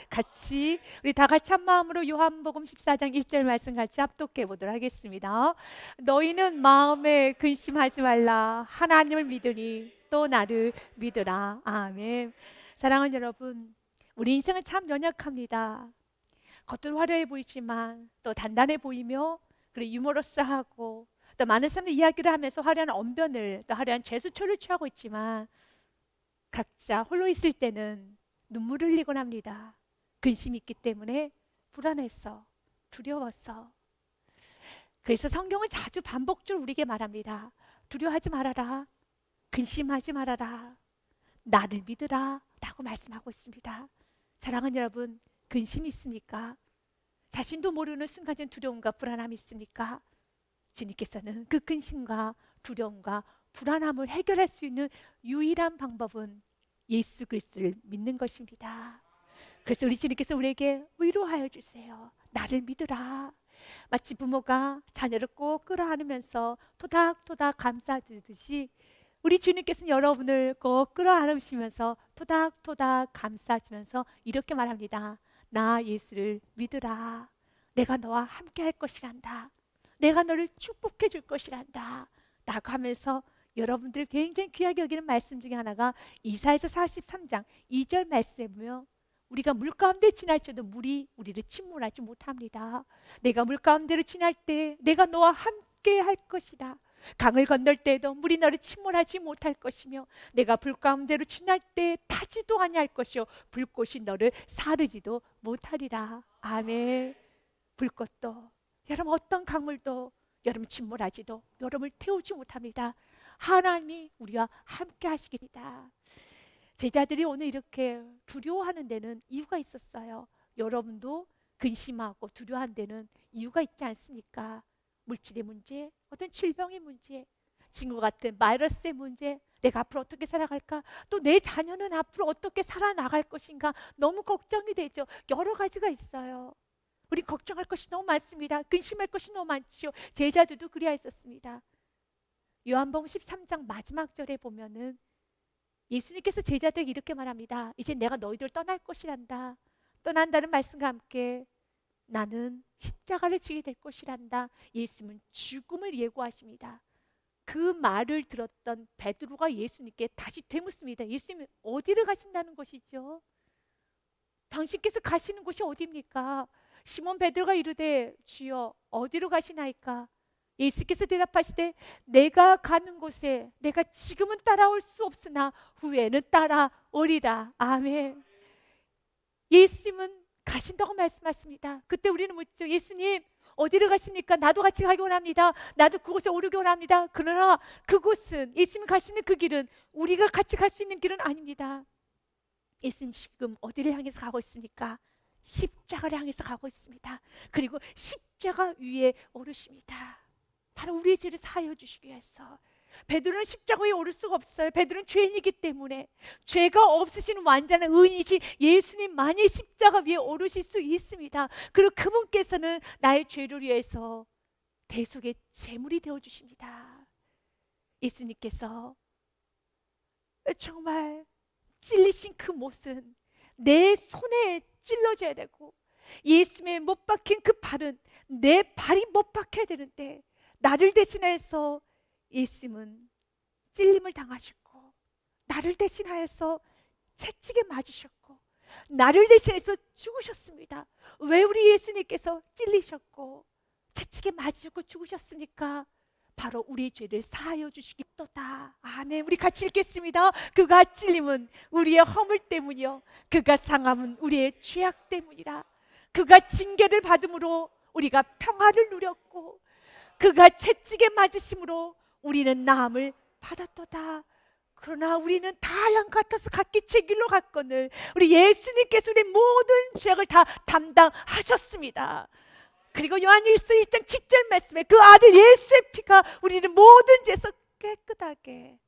같이 우리 다 같이 한 마음으로 요한복음 14장 1절 말씀 같이 합독해 보도록 하겠습니다. 너희는 마음에 근심하지 말라. 하나님을 믿으니 또 나를 믿으라. 아멘. 사랑하는 여러분, 우리 인생은 참 연약합니다. 겉은 화려해 보이지만 또 단단해 보이며 그리고 유머러스하고 또 많은 사람들이 이야기를 하면서 화려한 언변을 또 화려한 제스처를 취하고 있지만 각자 홀로 있을 때는 눈물을 흘리곤 합니다. 근심이 있기 때문에 불안해서 두려워서. 그래서 성경은 자주 반복적으로 우리에게 말합니다. 두려워하지 말아라. 근심하지 말아라. 나를 믿으라 라고 말씀하고 있습니다. 사랑하는 여러분, 근심이 있습니까? 자신도 모르는 순간적인 두려움과 불안함이 있습니까? 주님께서는 그 근심과 두려움과 불안함을 해결할 수 있는 유일한 방법은 예수 그리스도를 믿는 것입니다. 그래서 우리 주님께서 우리에게 위로하여 주세요. 나를 믿으라. 마치 부모가 자녀를 꼭 끌어안으면서 토닥토닥 감싸주듯이 우리 주님께서는 여러분을 꼭 끌어안으시면서 토닥토닥 감싸주면서 이렇게 말합니다. 나 예수를 믿으라. 내가 너와 함께 할 것이란다. 내가 너를 축복해 줄 것이란다 라고 하면서 여러분들이 굉장히 귀하게 여기는 말씀 중에 하나가 이사야서 43장 2절 말씀에 보면 우리가 물 가운데 지날지라도 물이 우리를 침몰하지 못합니다. 내가 물 가운데로 지날 때 내가 너와 함께 할 것이다. 강을 건널 때에도 물이 너를 침몰하지 못할 것이며 내가 불 가운데로 지날 때 타지도 아니할 것이요 불꽃이 너를 사르지도 못하리라. 아멘. 불꽃도 여러분 어떤 강물도 여러분 침몰하지도 여러분을 태우지 못합니다. 하나님이 우리와 함께 하시겠다. 제자들이 오늘 이렇게 두려워하는 데는 이유가 있었어요. 여러분도 근심하고 두려워하는 데는 이유가 있지 않습니까? 물질의 문제, 어떤 질병의 문제, 친구 같은 바이러스의 문제, 내가 앞으로 어떻게 살아갈까? 또 내 자녀는 앞으로 어떻게 살아나갈 것인가? 너무 걱정이 되죠. 여러 가지가 있어요. 우리 걱정할 것이 너무 많습니다. 근심할 것이 너무 많죠. 제자들도 그리하였었습니다. 요한복음 13장 마지막 절에 보면은 예수님께서 제자들에게 이렇게 말합니다. 이제 내가 너희들 떠날 것이란다. 떠난다는 말씀과 함께 나는 십자가를 지게 될 것이란다. 예수님은 죽음을 예고하십니다. 그 말을 들었던 베드로가 예수님께 다시 되묻습니다. 예수님 어디를 가신다는 것이죠? 당신께서 가시는 곳이 어디입니까? 시몬 베드로가 이르되 주여 어디로 가시나이까? 예수께서 대답하시되 내가 가는 곳에 내가 지금은 따라올 수 없으나 후에는 따라오리라. 아멘. 예수님은 가신다고 말씀하십니다. 그때 우리는 묻죠. 예수님 어디로 가십니까? 나도 같이 가기 원합니다. 나도 그곳에 오르기 원합니다. 그러나 그곳은 예수님 가시는 그 길은 우리가 같이 갈 수 있는 길은 아닙니다. 예수님 지금 어디를 향해서 가고 있습니까? 십자가를 향해서 가고 있습니다. 그리고 십자가 위에 오르십니다. 바로 우리의 죄를 사하여 주시기 위해서. 베드로는 십자가 위에 오를 수가 없어요. 베드로는 죄인이기 때문에. 죄가 없으신 완전한 의인이신 예수님만이 십자가 위에 오르실 수 있습니다. 그리고 그분께서는 나의 죄를 위해서 대속의 제물이 되어주십니다. 예수님께서 정말 찔리신 그 못은 내 손에 찔러져야 되고 예수님의 못 박힌 그 발은 내 발이 못 박혀야 되는데 나를 대신해서 예수님은 찔림을 당하셨고 나를 대신하여서 채찍에 맞으셨고 나를 대신해서 죽으셨습니다. 왜 우리 예수님께서 찔리셨고 채찍에 맞으시고 죽으셨습니까? 바로 우리의 죄를 사하여 주시겠도다. 아멘. 우리 같이 읽겠습니다. 그가 찔림은 우리의 허물 때문이요 그가 상함은 우리의 죄악 때문이라. 그가 징계를 받음으로 우리가 평화를 누렸고 그가 채찍에 맞으심으로 우리는 나음을 받았도다. 그러나 우리는 다 양 같아서 각기 제 길로 갔거늘 우리 예수님께서 우리 모든 죄악을 다 담당하셨습니다. 그리고 요한일서 1장 7절 말씀에 그 아들 예수의 피가 우리는 모든 죄에서 깨끗하게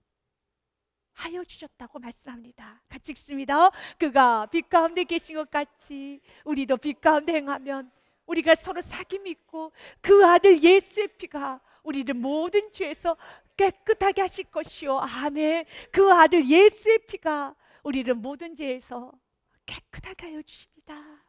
하여 주셨다고 말씀합니다. 같이 읽습니다. 그가 빛 가운데 계신 것 같이 우리도 빛 가운데 행하면 우리가 서로 사귐이 있고 그 아들 예수의 피가 우리를 모든 죄에서 깨끗하게 하실 것이요. 아멘. 그 아들 예수의 피가 우리를 모든 죄에서 깨끗하게 하여 주십니다. 있습니다.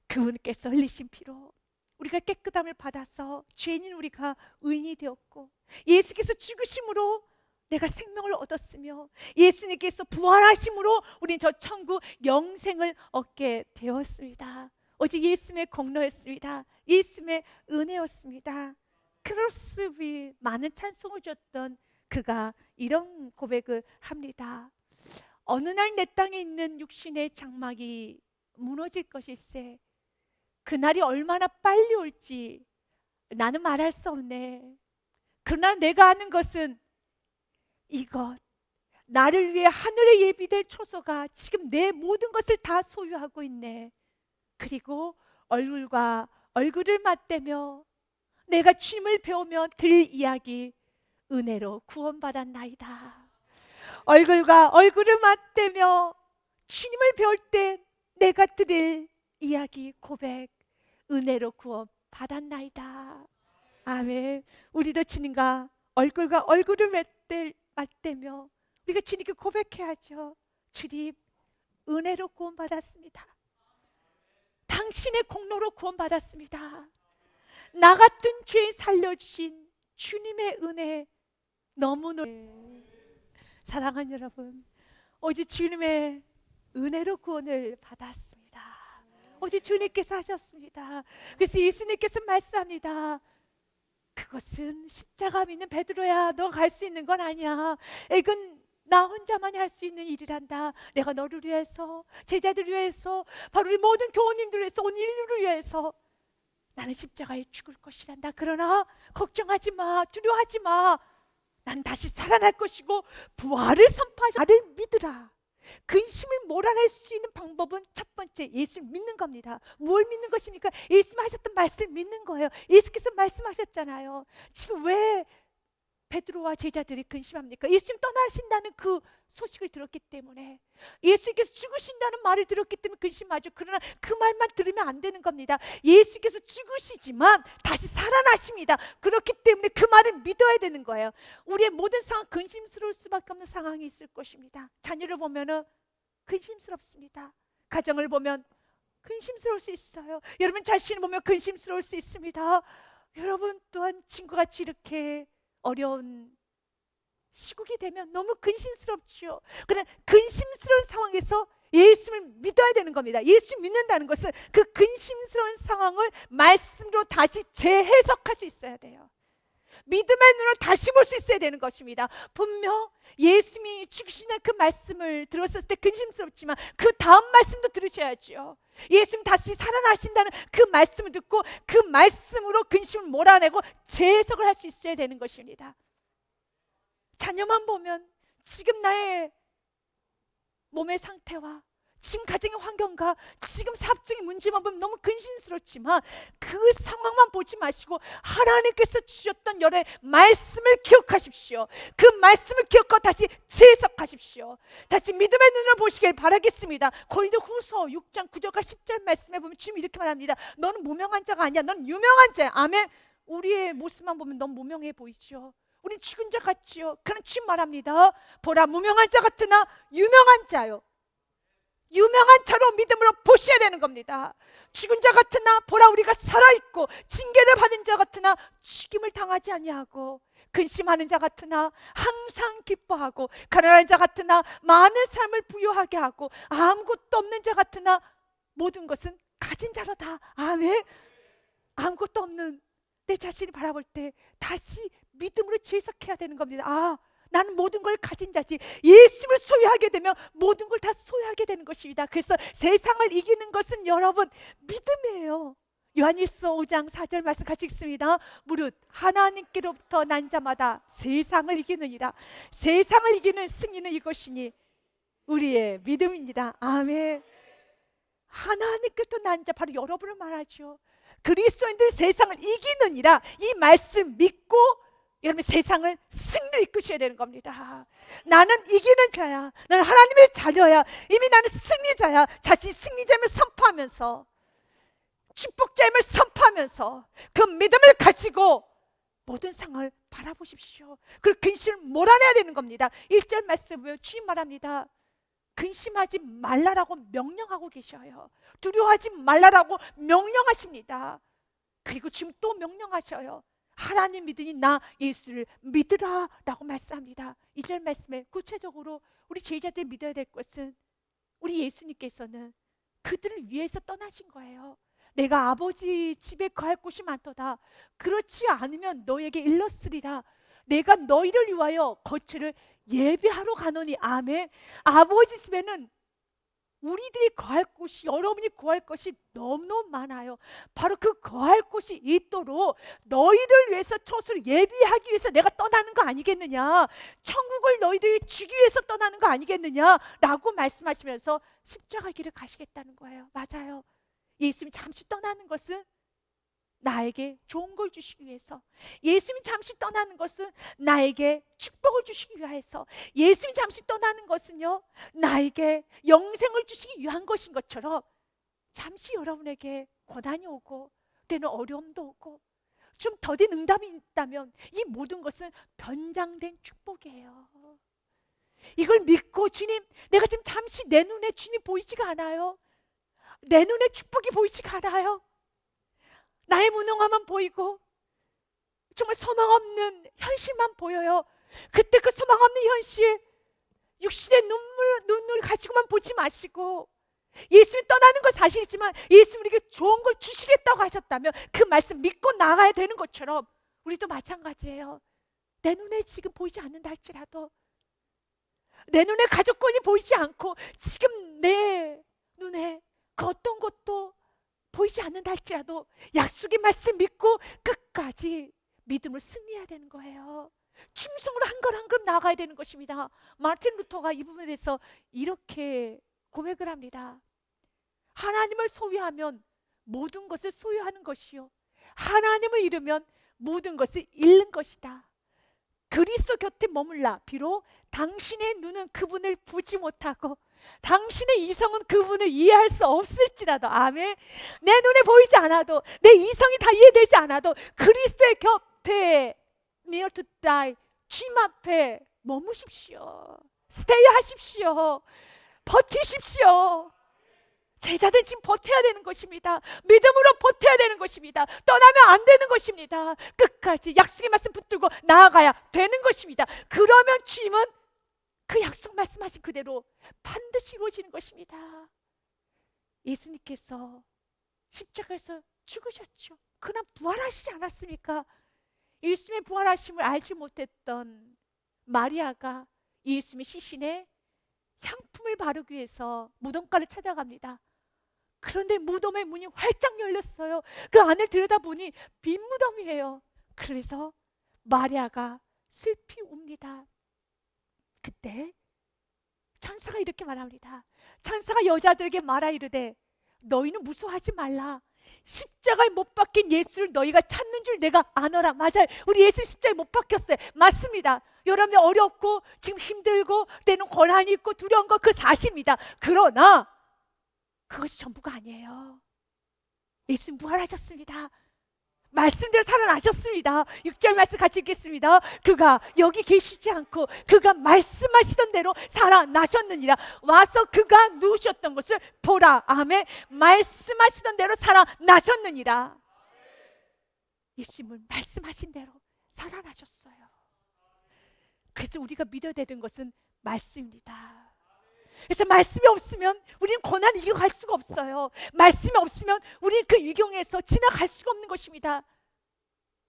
그분께서 흘리신 피로 우리가 깨끗함을 받아서 죄인인 우리가 의인이 되었고, 예수께서 죽으심으로 내가 생명을 얻었으며, 예수님께서 부활하심으로 우리는 저 천국 영생을 얻게 되었습니다. 오직 예수님의 공로였습니다. 예수님의 은혜였습니다. 크로스 위 많은 찬송을 줬던 그가 이런 고백을 합니다. 어느 날 내 땅에 있는 육신의 장막이 무너질 것일세. 그날이 얼마나 빨리 올지 나는 말할 수 없네. 그러나 내가 아는 것은 이것, 나를 위해 하늘에 예비될 초소가 지금 내 모든 것을 다 소유하고 있네. 그리고 얼굴과 얼굴을 맞대며 내가 주님을 배우며 들 이야기, 은혜로 구원받았나이다. 얼굴과 얼굴을 맞대며 주님을 배울 때 내가 드릴 이야기, 고백, 은혜로 구원받았나이다. 아멘. 우리도 주님과 얼굴과 얼굴을 맞대며 우리가 주님께 고백해야죠. 주님, 은혜로 구원받았습니다. 당신의 공로로 구원받았습니다. 나 같은 죄인 살려주신 주님의 은혜 너무너무. 사랑하는 여러분, 오직 주님의 은혜로 구원을 받았습니다. 오직 주님께서 하셨습니다. 그래서 예수님께서 말씀합니다. 그것은 십자가 믿는 베드로야, 너 갈 수 있는 건 아니야. 이건 나 혼자만이 할 수 있는 일이란다. 내가 너를 위해서, 제자들을 위해서, 바로 우리 모든 교우님들을 위해서, 온 인류를 위해서 나는 십자가에 죽을 것이란다. 그러나 걱정하지 마, 두려워하지 마. 난 다시 살아날 것이고 부활을 선포하시. 나를 믿으라. 근심을 몰아낼 수 있는 방법은 첫 번째, 예수 믿는 겁니다. 뭘 믿는 것입니까? 예수님 하셨던 말씀을 믿는 거예요. 예수께서 말씀하셨잖아요. 지금 왜 베드로와 제자들이 근심합니까? 예수님 떠나신다는 그 소식을 들었기 때문에, 예수님께서 죽으신다는 말을 들었기 때문에 근심하죠. 그러나 그 말만 들으면 안 되는 겁니다. 예수께서 죽으시지만 다시 살아나십니다. 그렇기 때문에 그 말을 믿어야 되는 거예요. 우리의 모든 상황, 근심스러울 수밖에 없는 상황이 있을 것입니다. 자녀를 보면은 근심스럽습니다. 가정을 보면 근심스러울 수 있어요. 여러분 자신을 보면 근심스러울 수 있습니다. 여러분 또한 친구같이 이렇게 어려운 시국이 되면 너무 근심스럽죠. 그러나 근심스러운 상황에서 예수를 믿어야 되는 겁니다. 예수 믿는다는 것은 그 근심스러운 상황을 말씀으로 다시 재해석할 수 있어야 돼요. 믿음의 눈을 다시 볼 수 있어야 되는 것입니다. 분명 예수님이 죽으시는 그 말씀을 들었을 때 근심스럽지만 그 다음 말씀도 들으셔야죠. 예수님 다시 살아나신다는 그 말씀을 듣고 그 말씀으로 근심을 몰아내고 재해석을 할 수 있어야 되는 것입니다. 자녀만 보면 지금 나의 몸의 상태와 지금 가정의 환경과 지금 사업적인 문제만 보면 너무 근심스럽지만 그 상황만 보지 마시고 하나님께서 주셨던 열의 말씀을 기억하십시오. 그 말씀을 기억하고 다시 재해석하십시오. 다시 믿음의 눈을 보시길 바라겠습니다. 고린도후서 6장 9절과 10절 말씀에 보면 주님 이렇게 말합니다. 너는 무명한 자가 아니야. 넌 유명한 자야. 아멘. 우리의 모습만 보면 너무 무명해 보이죠. 우린 죽은 자 같지요. 그런 주님 말합니다. 보라, 무명한 자 같으나 유명한 자요. 유명한 자로 믿음으로 보셔야 되는 겁니다. 죽은 자 같으나 보라, 우리가 살아있고, 징계를 받은 자 같으나 죽임을 당하지 아니하고, 근심하는 자 같으나 항상 기뻐하고, 가난한 자 같으나 많은 삶을 부유하게 하고, 아무것도 없는 자 같으나 모든 것은 가진 자로다. 아멘. 아무것도 없는 내 자신을 바라볼 때 다시 믿음으로 재해석해야 되는 겁니다. 아, 나는 모든 걸 가진 자지. 예수를 소유하게 되면 모든 걸 다 소유하게 되는 것입니다. 그래서 세상을 이기는 것은 여러분 믿음이에요. 요한일서 5장 4절 말씀 같이 읽습니다. 무릇 하나님께로부터 난 자마다 세상을 이기느니라. 세상을 이기는 승리는 이것이니 우리의 믿음입니다. 아멘. 하나님께로부터 난 자, 바로 여러분을 말하죠. 그리스도인들 세상을 이기느니라. 이 말씀 믿고 여러분 세상을 승리로 이끄셔야 되는 겁니다. 나는 이기는 자야. 나는 하나님의 자녀야. 이미 나는 승리자야. 자신이 승리자임을 선포하면서, 축복자임을 선포하면서 그 믿음을 가지고 모든 상황을 바라보십시오. 그리고 근심을 몰아내야 되는 겁니다. 1절 말씀 보면 주님 말합니다. 근심하지 말라라고 명령하고 계셔요. 두려워하지 말라라고 명령하십니다. 그리고 지금 또 명령하셔요. 하나님 믿으니 나 예수를 믿으라 라고 말씀합니다. 2절 말씀에 구체적으로 우리 제자들 믿어야 될 것은 우리 예수님께서는 그들을 위해서 떠나신 거예요. 내가 아버지 집에 거할 곳이 많도다. 그렇지 않으면 너에게 일렀으리라. 내가 너희를 위하여 거처를 예비하러 가노니. 아멘. 아버지 집에는 우리들이 거할 곳이, 여러분이 거할 것이 너무너무 많아요. 바로 그 거할 곳이 있도록 너희를 위해서 처소를 예비하기 위해서 내가 떠나는 거 아니겠느냐, 천국을 너희들이 주기 위해서 떠나는 거 아니겠느냐 라고 말씀하시면서 십자가 길을 가시겠다는 거예요. 맞아요. 예수님이 잠시 떠나는 것은 나에게 좋은 걸 주시기 위해서, 예수님이 잠시 떠나는 것은 나에게 축복을 주시기 위해서, 예수님이 잠시 떠나는 것은요 나에게 영생을 주시기 위한 것인 것처럼 잠시 여러분에게 고난이 오고 때는 어려움도 오고 좀 더딘 응답이 있다면 이 모든 것은 변장된 축복이에요. 이걸 믿고, 주님, 내가 지금 잠시 내 눈에 주님 보이지가 않아요. 내 눈에 축복이 보이지가 않아요. 나의 무능함만 보이고 정말 소망 없는 현실만 보여요. 그때 그 소망 없는 현실, 육신의 눈을 가지고만 보지 마시고, 예수님 떠나는 건 사실이지만 예수님 우리에게 좋은 걸 주시겠다고 하셨다면 그 말씀 믿고 나가야 되는 것처럼 우리도 마찬가지예요. 내 눈에 지금 보이지 않는다 할지라도, 내 눈에 가족권이 보이지 않고 지금 내 눈에 그 어떤 것도 보이지 않는다 할지라도 약속의 말씀 믿고 끝까지 믿음을 승리해야 되는 거예요. 충성으로 한 걸 한 걸 나아가야 되는 것입니다. 마틴 루터가 이 부분에 대해서 이렇게 고백을 합니다. 하나님을 소유하면 모든 것을 소유하는 것이요, 하나님을 잃으면 모든 것을 잃는 것이다. 그리스도 곁에 머물라. 비록 당신의 눈은 그분을 보지 못하고 당신의 이성은 그분을 이해할 수 없을지라도, 아멘, 내 눈에 보이지 않아도, 내 이성이 다 이해되지 않아도 그리스도의 곁에 near to die, 주님 앞에 머무십시오. 스테이 하십시오. 버티십시오. 제자들 지금 버텨야 되는 것입니다. 믿음으로 버텨야 되는 것입니다. 떠나면 안 되는 것입니다. 끝까지 약속의 말씀 붙들고 나아가야 되는 것입니다. 그러면 주님은 그 약속 말씀하신 그대로 반드시 이루어지는 것입니다. 예수님께서 십자가에서 죽으셨죠. 그러나 부활하시지 않았습니까? 예수님의 부활하심을 알지 못했던 마리아가 예수님의 시신에 향품을 바르기 위해서 무덤가를 찾아갑니다. 그런데 무덤의 문이 활짝 열렸어요. 그 안을 들여다보니 빈 무덤이에요. 그래서 마리아가 슬피 웁니다. 그때 천사가 이렇게 말합니다. 천사가 여자들에게 말하 이르되 너희는 무서워하지 말라. 십자가에 못 박힌 예수를 너희가 찾는 줄 내가 아노라. 맞아요. 우리 예수 십자가에 못 박혔어요. 맞습니다. 여러분이 어렵고 지금 힘들고 때는 고난이 있고 두려운 거 그 사실입니다. 그러나 그것이 전부가 아니에요. 예수님 부활하셨습니다. 말씀대로 살아나셨습니다. 6절 말씀 같이 읽겠습니다. 그가 여기 계시지 않고 그가 말씀하시던 대로 살아나셨느니라. 와서 그가 누우셨던 것을 보라. 아멘. 말씀하시던 대로 살아나셨느니라. 예수님은 말씀하신 대로 살아나셨어요. 그래서 우리가 믿어야 되는 것은 말씀입니다. 그래서 말씀이 없으면 우리는 고난을 이겨갈 수가 없어요. 말씀이 없으면 우리는 그 위경에서 지나갈 수가 없는 것입니다.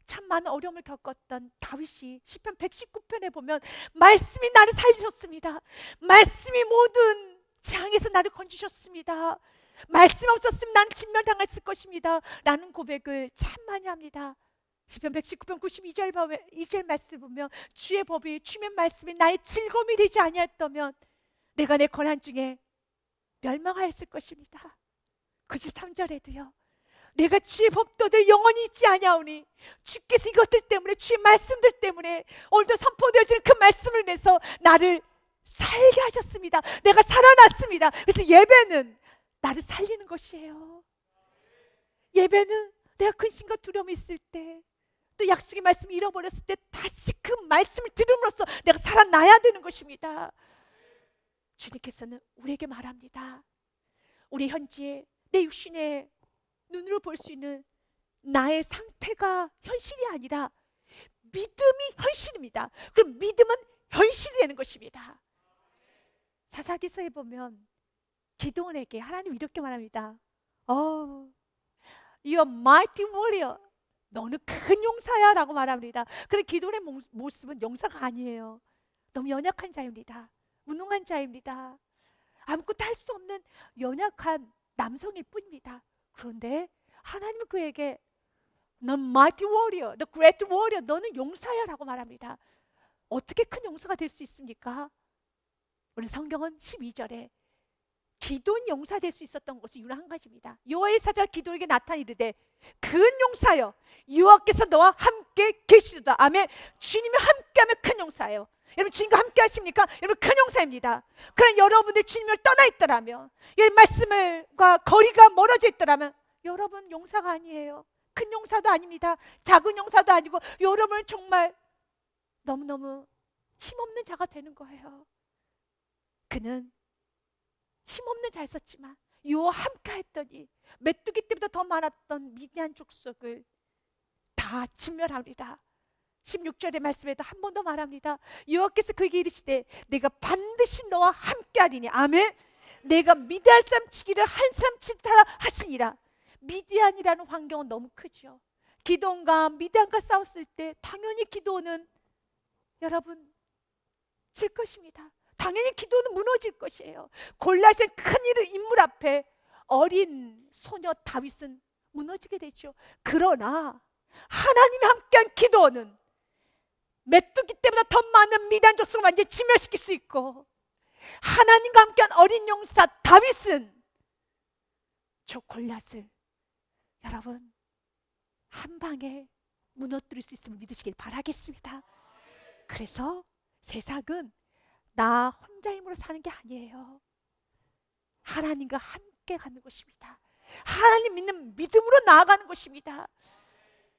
참 많은 어려움을 겪었던 다윗이 시편 119편에 보면 말씀이 나를 살리셨습니다. 말씀이 모든 재앙에서 나를 건지셨습니다. 말씀 없었으면 나는 진멸당했을 것입니다 라는 고백을 참 많이 합니다. 시편 119편 92절 말씀 보면 주의 법이, 주의 말씀이 나의 즐거움이 되지 아니하였다면 내가 내 고난 중에 멸망하였을 것입니다. 93절에도요. 내가 주의 법도들 영원히 잊지 아니하오니 주께서 이것들 때문에, 주의 말씀들 때문에 오늘도 선포되어지는 그 말씀을 내서 나를 살게 하셨습니다. 내가 살아났습니다. 그래서 예배는 나를 살리는 것이에요. 예배는 내가 근심과 두려움이 있을 때, 또 약속의 말씀을 잃어버렸을 때 다시 그 말씀을 들음으로써 내가 살아나야 되는 것입니다. 주님께서는 우리에게 말합니다. 우리 현지에 내 육신의 눈으로 볼 수 있는 나의 상태가 현실이 아니라 믿음이 현실입니다. 그럼 믿음은 현실이 되는 것입니다. 사사기서에 보면 기드온에게 하나님 이렇게 말합니다. You are mighty warrior. 너는 큰 용사야 라고 말합니다. 그런데 기드온의 모습은 용사가 아니에요. 너무 연약한 자입니다. 무능한 자입니다. 아무것도 할 수 없는 연약한 남성일 뿐입니다. 그런데 하나님은 그에게 넌 mighty warrior, the great warrior, 너는 용사야 라고 말합니다. 어떻게 큰 용사가 될 수 있습니까? 우리 성경은 12절에 기드온이 용사 될 수 있었던 것이 유일한 한 가지입니다. 여호와의 사자가 기드온에게 나타나 이르되 큰 용사여 여호와께서 너와 함께 계시도다. 아멘. 주님이 함께하면 큰 용사예요. 여러분 주님과 함께 하십니까? 여러분 큰 용사입니다. 그러나 여러분들 주님을 떠나 있더라면, 이 말씀과 거리가 멀어져 있더라면 여러분 용사가 아니에요. 큰 용사도 아닙니다. 작은 용사도 아니고 여러분은 정말 너무너무 힘없는 자가 되는 거예요. 그는 힘없는 자였었지만 여호와 함께 했더니 메뚜기 때보다 더 많았던 미디안 족속을 다 진멸합니다. 16절의 말씀에도 한 번 더 말합니다. 여호와께서 그에게 이르시되 내가 반드시 너와 함께 하리니 아멘. 내가 미디안 사람 치기를 한 사람 치듯하라 하시니라. 미디안이라는 환경은 너무 크죠. 기드온과 미디안과 싸웠을 때 당연히 기드온은 여러분 질 것입니다. 당연히 기도는 무너질 것이에요. 골리앗은 큰 인물 앞에 어린 소녀 다윗은 무너지게 되죠. 그러나 하나님이 함께한 기도는 메뚜기 때보다 더 많은 미디안 족속을 완전히 진멸시킬 수 있고, 하나님과 함께한 어린 용사 다윗은 저 골리앗을 여러분 한 방에 무너뜨릴 수 있음을 믿으시길 바라겠습니다. 그래서 세상은 나 혼자 힘으로 사는 게 아니에요. 하나님과 함께 가는 것입니다. 하나님 믿는 믿음으로 나아가는 것입니다.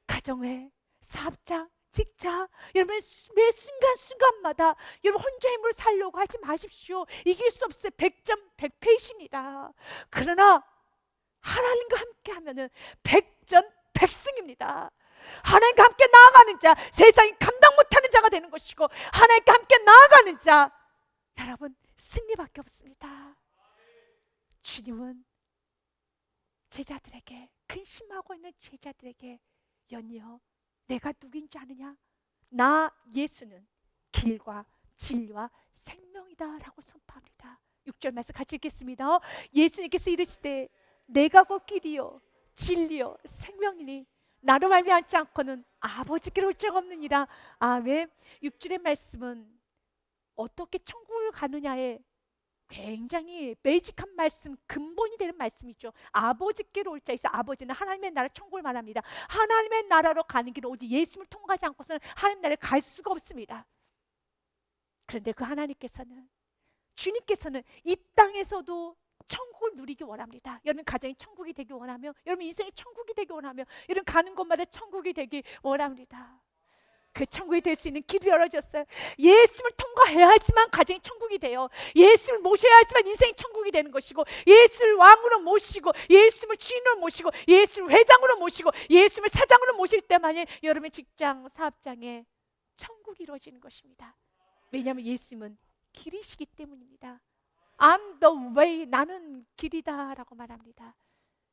가정에, 사업장, 직장, 여러분 매 순간순간마다 여러분 혼자 힘으로 살려고 하지 마십시오. 이길 수 없어요. 100점 100패이십니다. 그러나 하나님과 함께 하면은 100전 100승입니다. 하나님과 함께 나아가는 자, 세상이 감당 못하는 자가 되는 것이고, 하나님과 함께 나아가는 자, 여러분 승리밖에 없습니다. 주님은 제자들에게, 근심하고 있는 제자들에게 연이어 내가 누구인지 아느냐? 나 예수는 길과 진리와 생명이다 라고 선포합니다. 6절 말씀 같이 읽겠습니다. 예수님께서 이르시되 내가 곧 길이요 진리요 생명이니 나로 말미암지 않고는 아버지께로 올 적 없느니라. 아멘. 6절의 말씀은 어떻게 천국을 가느냐에 굉장히 베이직한 말씀, 근본이 되는 말씀이죠. 아버지께로 올 자 있어. 아버지는 하나님의 나라 천국을 말합니다. 하나님의 나라로 가는 길은 오직 예수를 통과하지 않고서는 하나님 나라에 갈 수가 없습니다. 그런데 그 하나님께서는, 주님께서는 이 땅에서도 천국을 누리기 원합니다. 여러분 가정이 천국이 되기 원하며, 여러분 인생이 천국이 되기 원하며, 여러분 가는 곳마다 천국이 되기 원합니다. 그 천국이 될 수 있는 길이 열어졌어요. 예수를 통과해야지만 가정이 천국이 돼요. 예수를 모셔야지만 인생이 천국이 되는 것이고, 예수를 왕으로 모시고, 예수를 주인으로 모시고, 예수를 회장으로 모시고, 예수를 사장으로 모실 때만이 여러분의 직장, 사업장에 천국이 이루어지는 것입니다. 왜냐하면 예수님은 길이시기 때문입니다. I'm the way, 나는 길이다 라고 말합니다.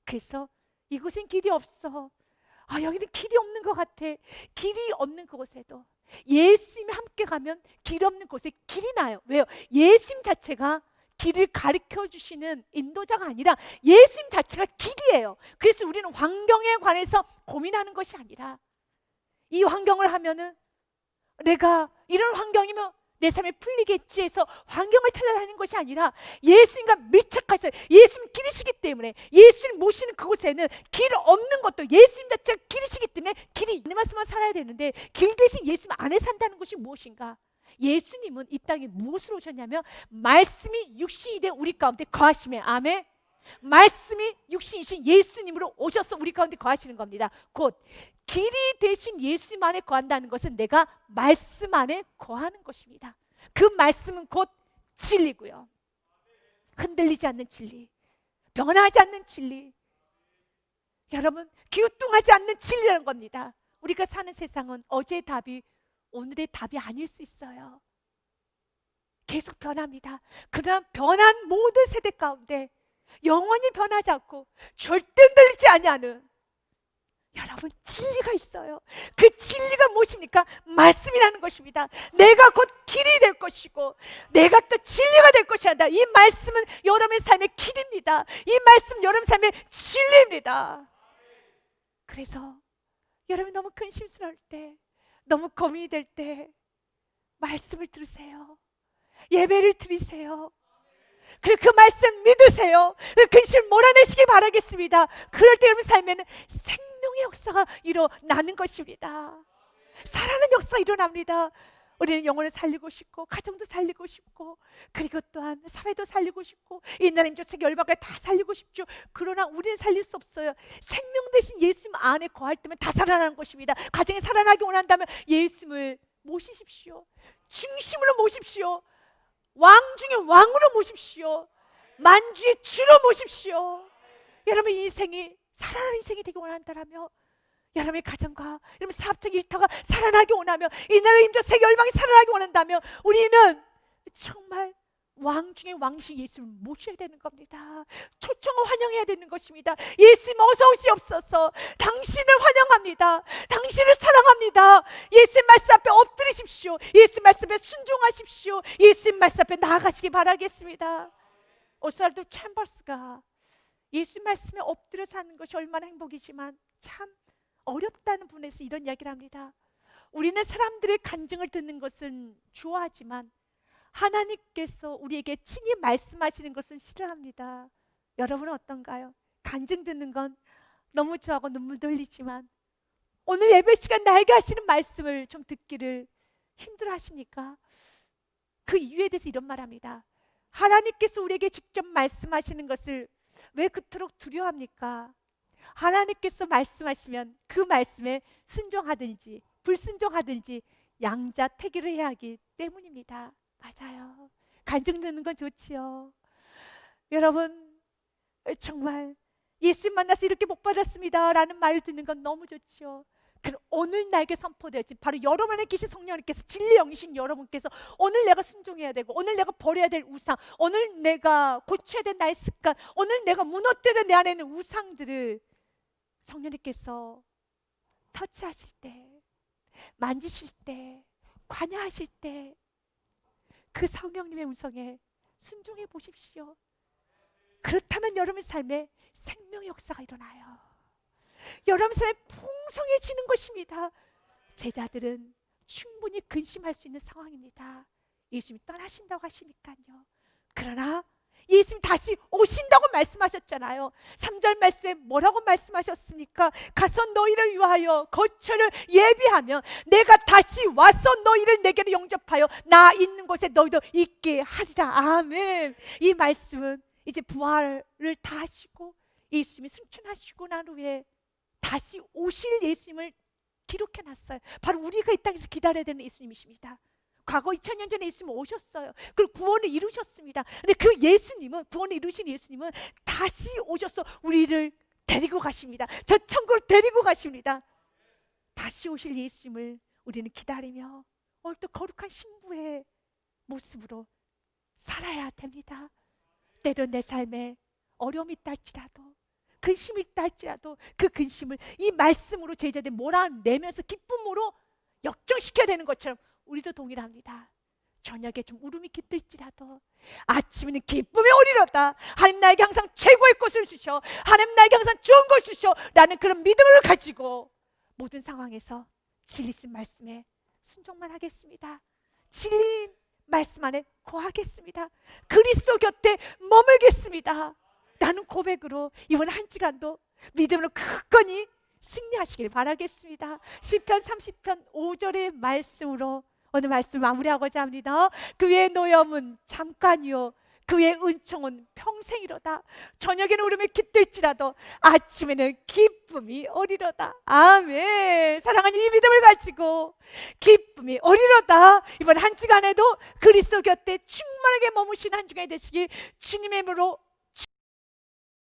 그래서 이곳엔 길이 없어, 여기는 길이 없는 것 같아, 길이 없는 그곳에도 예수님이 함께 가면 길 없는 곳에 길이 나요. 왜요? 예수님 자체가 길을 가르쳐 주시는 인도자가 아니라 예수님 자체가 길이에요. 그래서 우리는 환경에 관해서 고민하는 것이 아니라, 이 환경을 하면은 내가 이런 환경이면 내 삶이 풀리겠지 해서 환경을 찾아다니는 것이 아니라, 예수님과 밀착해서 예수님 길이시기 때문에, 예수님 모시는 그곳에는 길 없는 것도 예수님 자체가 길이시기 때문에 길이 있는 말씀만 살아야 되는데, 길 대신 예수님 안에 산다는 것이 무엇인가? 예수님은 이 땅에 무엇으로 오셨냐면 말씀이 육신이 된 우리 가운데 거하시며, 아멘. 말씀이 육신이신 예수님으로 오셔서 우리 가운데 거하시는 겁니다. 곧 길이 되신 예수님 안에 거한다는 것은 내가 말씀 안에 거하는 것입니다. 그 말씀은 곧 진리고요. 흔들리지 않는 진리, 변하지 않는 진리, 여러분 기우뚱하지 않는 진리라는 겁니다. 우리가 사는 세상은 어제의 답이 오늘의 답이 아닐 수 있어요. 계속 변합니다. 그러나 변한 모든 세대 가운데 영원히 변하지 않고 절대 흔들리지 아니하는 여러분 진리가 있어요. 그 진리가 무엇입니까? 말씀이라는 것입니다. 내가 곧 길이 될 것이고 내가 또 진리가 될 것이다. 이 말씀은 여러분의 삶의 길입니다. 이 말씀 여러분 삶의 진리입니다. 그래서 여러분이 너무 근심스러울 때, 너무 고민이 될 때 말씀을 들으세요. 예배를 드리세요. 그리고 그 말씀 믿으세요. 그 근심을 몰아내시길 바라겠습니다. 그럴 때 여러분 삶에는 생명의 역사가 일어나는 것입니다. 살아나는 역사가 일어납니다. 우리는 영혼을 살리고 싶고 가정도 살리고 싶고 그리고 또한 사회도 살리고 싶고 이 나라 민족 열방을 다 살리고 싶죠. 그러나 우리는 살릴 수 없어요. 생명 대신 예수님 안에 거할 때면 다 살아나는 것입니다. 가정이 살아나기 원한다면 예수님을 모시십시오. 중심으로 모십시오. 왕 중에 왕으로 모십시오. 만주의 주로 모십시오. 여러분 인생이 살아나는 인생이 되기 원한다라며 여러분의 가정과 여러분 사업적 일터가 살아나기 원하며 이 나라 임조 세계 열방이 살아나기 원한다면 우리는 정말 왕 중에 왕이신 예수를 모셔야 되는 겁니다. 초청을 환영해야 되는 것입니다. 예수님 어서 오시옵소서. 당신을 환영합니다. 당신을 사랑합니다. 예수님 말씀 앞에 엎드리십시오. 예수님 말씀 앞에 순종하십시오. 예수님 말씀 앞에 나아가시기 바라겠습니다. 오스왈드 챔버스가 예수님 말씀에 엎드려 사는 것이 얼마나 행복이지만 참 어렵다는 분에서 이런 이야기를 합니다. 우리는 사람들의 간증을 듣는 것은 좋아하지만 하나님께서 우리에게 친히 말씀하시는 것은 싫어합니다. 여러분은 어떤가요? 간증 듣는 건 너무 좋아하고 눈물도 흘리지만 오늘 예배 시간 나에게 하시는 말씀을 좀 듣기를 힘들어 하십니까? 그 이유에 대해서 이런 말합니다. 하나님께서 우리에게 직접 말씀하시는 것을 왜 그토록 두려워합니까? 하나님께서 말씀하시면 그 말씀에 순종하든지 불순종하든지 양자택일을 해야 하기 때문입니다. 맞아요. 간증 듣는 건 좋지요. 여러분 정말 예수님 만나서 이렇게 복 받았습니다 라는 말을 듣는 건 너무 좋지요. 그럼 오늘 나에게 선포되어진 바로 여러분 안에 계신 성령님께서 진리 영이신 여러분께서 오늘 내가 순종해야 되고 오늘 내가 버려야 될 우상, 오늘 내가 고쳐야 될 나의 습관, 오늘 내가 무너뜨려야 될 내 안에 있는 우상들을 성령님께서 터치하실 때, 만지실 때, 관여하실 때 그 성령님의 음성에 순종해 보십시오. 그렇다면 여러분 삶에 생명의 역사가 일어나요. 여러분 삶에 풍성해지는 것입니다. 제자들은 충분히 근심할 수 있는 상황입니다. 예수님이 떠나신다고 하시니까요. 그러나 예수님 다시 오신다고 말씀하셨잖아요. 3절 말씀에 뭐라고 말씀하셨습니까? 가서 너희를 위하여 거처를 예비하면 내가 다시 와서 너희를 내게로 영접하여 나 있는 곳에 너희도 있게 하리라. 아멘. 이 말씀은 이제 부활을 다 하시고 예수님이 승천하시고 난 후에 다시 오실 예수님을 기록해놨어요. 바로 우리가 이 땅에서 기다려야 되는 예수님이십니다. 과거 2000년 전에 예수님 오셨어요. 그리고 구원을 이루셨습니다. 근데 그 예수님은, 구원을 이루신 예수님은 다시 오셔서 우리를 데리고 가십니다. 저 천국을 데리고 가십니다. 다시 오실 예수님을 우리는 기다리며 오늘도 거룩한 신부의 모습으로 살아야 됩니다. 때론 내 삶에 어려움이 있다 할지라도, 근심이 있다 할지라도 그 근심을 이 말씀으로 제자들 몰아내면서 기쁨으로 역정시켜야 되는 것처럼 우리도 동일합니다. 저녁에 좀 울음이 깃들지라도 아침에는 기쁨이 오리로다. 하나님 나에게 항상 최고의 것을 주셔, 하나님 나에게 항상 좋은 걸 주셔 라는 그런 믿음을 가지고 모든 상황에서 진리신 말씀에 순종만 하겠습니다. 진리 말씀 안에 거하겠습니다. 그리스도 곁에 머물겠습니다 라는 고백으로 이번 한 주간도 믿음으로 굳건히 승리하시길 바라겠습니다. 시편 30편 5절의 말씀으로 오늘 말씀 마무리하고자 합니다. 그 위에 노염은 잠깐이요 그의 은총은 평생이로다. 저녁에는 울음이 깃들지라도 아침에는 기쁨이 오리로다. 아멘. 사랑하는 이 믿음을 가지고 기쁨이 오리로다. 이번 한 주간에도 그리스도 곁에 충만하게 머무신 한 주간이 되시길 주님의 이름으로